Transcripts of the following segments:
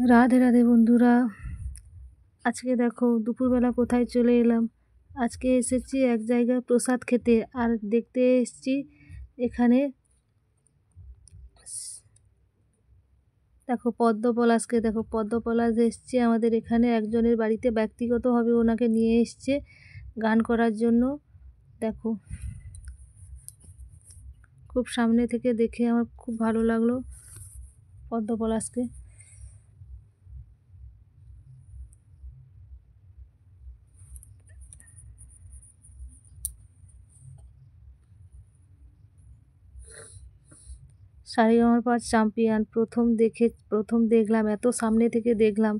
রাধে রাধে বন্ধুরা। আজকে দেখো দুপুরবেলা কোথায় চলে এলাম। আজকে এসেছি এক জায়গায় প্রসাদ খেতে, আর দেখতে এসেছি এখানে দেখো পদ্মপলাশকে, দেখো পদ্মপলাশ এসছে আমাদের এখানে একজনের বাড়িতে, ব্যক্তিগতভাবে ওনাকে নিয়ে এসছে গান করার জন্য। দেখো খুব সামনে থেকে দেখে আমার খুব ভালো লাগলো পদ্মপলাশকে। সারেগামাপা চ্যাম্পিয়ন প্রথম দেখলাম, এত সামনে থেকে দেখলাম।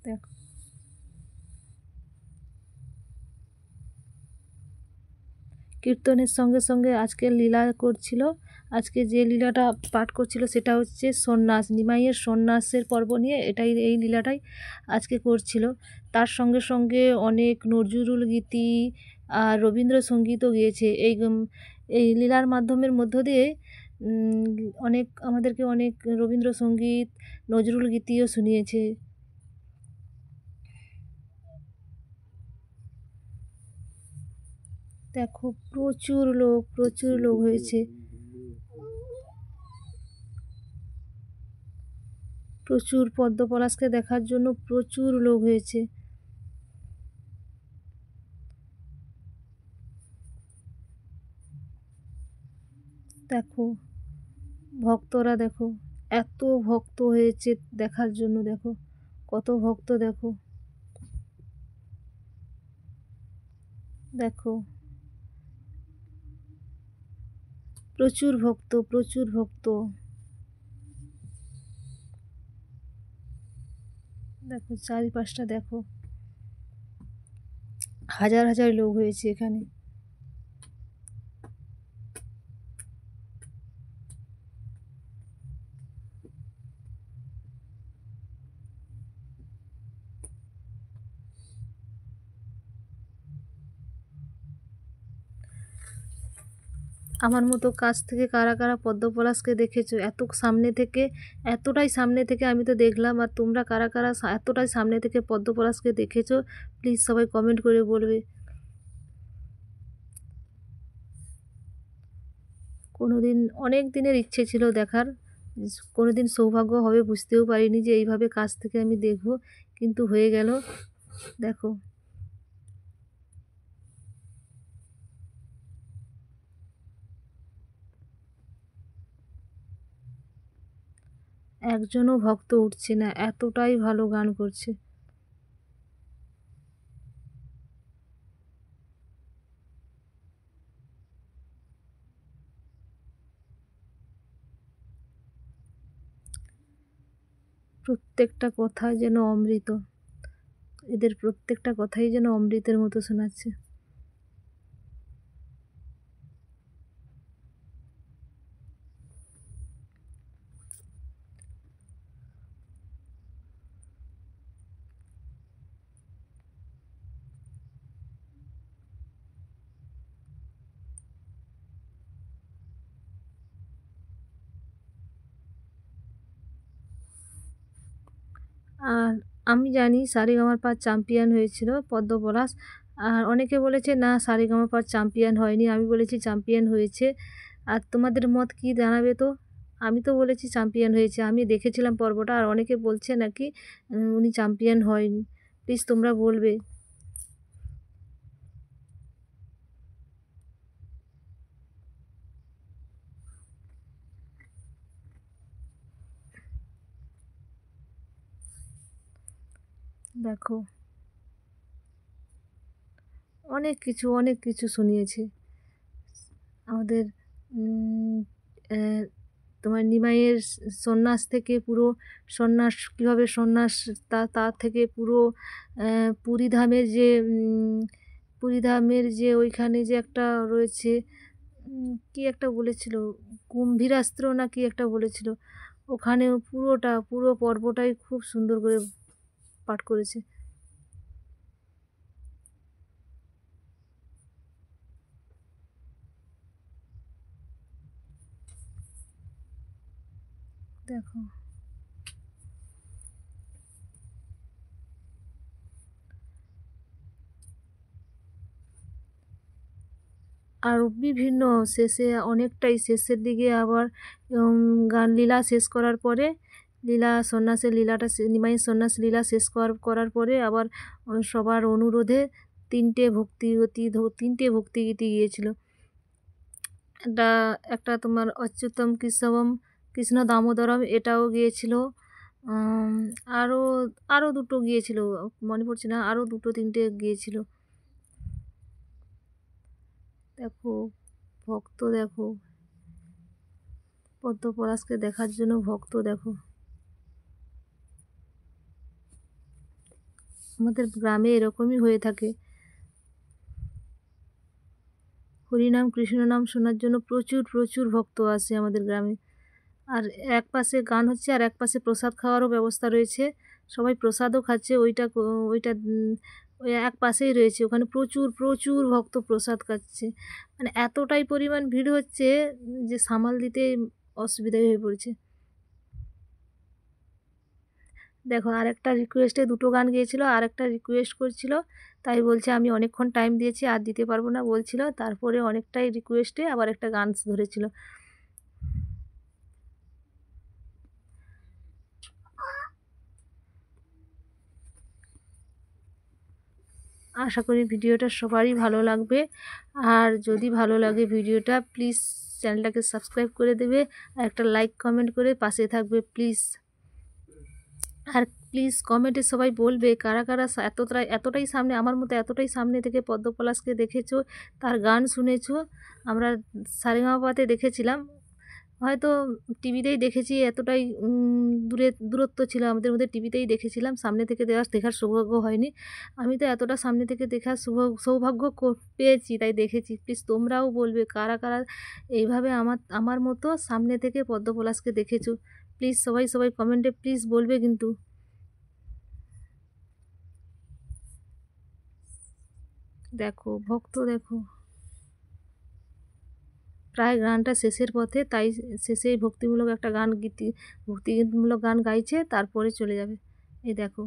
দেখো কীর্তনের সঙ্গে সঙ্গে আজকে লীলা করছিল। আজকে যে লীলাটা পাঠ করছিল সেটা হচ্ছে সন্ন্যাস, নিমাইয়ের সন্ন্যাসের পর্ব নিয়ে এই লীলাটাই আজকে করছিল। তার সঙ্গে সঙ্গে অনেক নজরুল গীতি আর রবীন্দ্রসঙ্গীতও গিয়েছে। এই লীলার মাধ্যমের মধ্য দিয়ে আমাদেরকে অনেক রবীন্দ্রসঙ্গীত, নজরুল গীতিও শুনিয়েছে। দেখো প্রচুর লোক হয়েছে, প্রচুর পদ্মপলাশকে দেখার জন্য প্রচুর লোক হয়েছে। দেখো ভক্তরা, দেখো এত ভক্ত হয়েছে দেখার জন্য, দেখো কত ভক্ত, দেখো দেখো প্রচুর ভক্ত। দেখো চারিপাশটা দেখো, হাজার হাজার লোক হয়েছে এখানে। আমার মতো কাছ থেকে কারা কারা পদ্মপলাশকে দেখেছো এত সামনে থেকে? এতটাই সামনে থেকে আমি তো দেখলাম, আর তোমরা কারা কারা এতটাই সামনে থেকে পদ্মপলাশকে দেখেছো প্লিজ সবাই কমেন্ট করে বলবে। কোনোদিন, অনেক দিনের ইচ্ছে ছিল দেখার, কোনোদিন সৌভাগ্য হবে বুঝতেও পারিনি যে এইভাবে কাছ থেকে আমি দেখব, কিন্তু হয়ে গেল। দেখো একজনও ভক্ত উঠছে না, এতটাই ভালো গান করছে। প্রত্যেকটা কথা যেন অমৃত, এদের প্রত্যেকটা কথাই যেন অমৃতের মতো শোনাচ্ছে। আর আমি জানি সারেগামাপা চ্যাম্পিয়ন হয়েছিল পদ্মপলাশ, আর অনেকে বলেছে না সারেগামাপা চ্যাম্পিয়ন হয়নি, আমি বলেছি চ্যাম্পিয়ন হয়েছে। আর তোমাদের মত কি জানাবে তো? আমি তো বলেছি চ্যাম্পিয়ন হয়েছে, আমি দেখেছিলাম পর্বটা, আর অনেকে বলছে নাকি উনি চ্যাম্পিয়ন হয়নি। প্লিজ তোমরা বলবে। দেখো অনেক কিছু শুনিয়েছে আমাদের। তোমার নিমাইয়ের সন্ন্যাস থেকে পুরো সন্ন্যাস, কীভাবে সন্ন্যাস, তা থেকে পুরো পুরীধামের যে পুরীধামের যে ওইখানে যে একটা রয়েছে, কি একটা বলেছিল, গম্ভীরাস্ত্র না কি একটা বলেছিল, ওখানেও পুরো পর্বটাই খুব সুন্দর করে পাঠ করেছে। দেখো আর বিভিন্ন শেষে অনেকটাই শেষের দিকে আবার গান লীলা শেষ করার পরে লীলা সন্ন্যাসের লীলাটা নিমাই সন্ন্যাস লীলা শেষ করার পরে আবার সবার অনুরোধে তিনটে ভক্তিগীতি গিয়েছিল। একটা একটা তোমার অচ্যুতম কৃষ্ণবম কৃষ্ণ দামোদরম এটাও গিয়েছিল। আরও আরও দুটো গিয়েছিল, মনে পড়ছে না, আরও দুটো তিনটে গিয়েছিল। দেখো ভক্ত দেখো, পদ্ম পলাশকে দেখার জন্য ভক্ত দেখো। আমাদের গ্রামে এরকমই হয়ে থাকে। হরিনাম কৃষ্ণ নাম শোনার জন্য প্রচুর প্রচুর ভক্ত আসে আমাদের গ্রামে। আর এক পাশে গান হচ্ছে আর এক পাশে প্রসাদ খাওয়ারও ব্যবস্থা রয়েছে, সবাই প্রসাদও খাচ্ছে। ওইটা ওই এক পাশেই রয়েছে, ওখানে প্রচুর প্রচুর ভক্ত প্রসাদ খাচ্ছে। মানে এতটাই পরিমাণ ভিড় হচ্ছে যে সামাল দিতে অসুবিধা হয়ে পড়ছে। দেখো আরেকটা রিকোয়েস্টে দুটো গান গিয়েছিল, আরেকটা রিকোয়েস্ট করছিল, তাই বলছে আমি অনেকক্ষণ টাইম দিয়েছি আর দিতে পারবো না বলছিল, তারপরে অনেকটাই রিকোয়েস্টে আবার একটা গান ধরেছিল। আশা করি ভিডিওটা সবারই ভালো লাগবে। আর যদি ভালো লাগে ভিডিওটা প্লিজ চ্যানেলটাকে সাবস্ক্রাইব করে দেবে আর একটা লাইক কমেন্ট করে পাশে থাকবে প্লিজ। আর প্লিজ কমেন্টে সবাই বলবে কারা কারা এতটাই সামনে, আমার মতো এতটাই সামনে থেকে পদ্ম পলাশকে দেখেছো, তার গান শুনেছো। আমরা সারেগামাপাতে দেখেছিলাম, হয়তো টিভিতেই দেখেছি, এতটাই দূরত্ব ছিল আমাদের মধ্যে, টিভিতেই দেখেছিলাম, সামনে থেকে দেখার সৌভাগ্য হয়নি। আমি তো এতটা সামনে থেকে দেখার সৌভাগ্য পেয়েছি, তাই দেখেছি। প্লিজ তোমরাও বলবে কারা কারা এইভাবে আমার মতো সামনে থেকে পদ্ম পলাশকে দেখেছো। প্লিজ সবাই সবাই কমেন্টে প্লিজ বলবে কিন্তু। দেখো ভক্ত দেখো, প্রায় গানটা শেষের পথে, তাই শেষেই ভক্তিমূলক একটা ভক্তিগীতমূলক গান গাইছে, তারপরে চলে যাবে। এই দেখো।